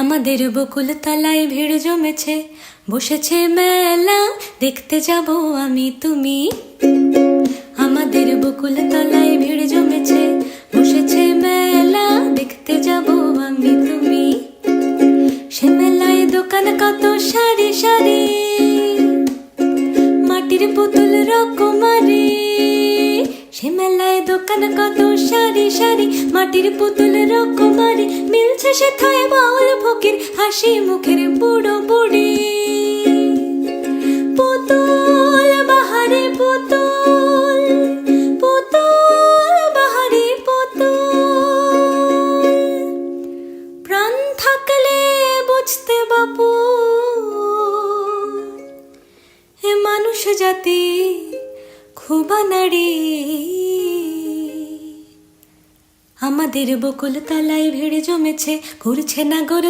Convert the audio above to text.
আমাদের বকুল তলায় ভিড় জমেছে, বসেছে মেলা, দেখতে যাব আমি তুমি। আমাদের বকুল তলায় ভিড় জমেছে, বসেছে মেলা, দেখতে যাব আমি তুমি। সে মেলায় দোকান কত সারি সারি, মাটির পুতুল রকমারি। সে মেলায় দোকান কত সারি সারি, মাটির পুতুল রকমারি। মিলছে সেথায় বাউল ফকির, হাসি মুখের বুড়ো বুড়ি। পুতুল বাহারি পুতুল, পুতুল বাহারি পুতুল। প্রাণ থাকলে বুঝতে বাপু, এ মানুষ জাতি খুব নারী। আমাদের বকুল তলায় ভিড় জমেছে, ঘুরছে না গরু।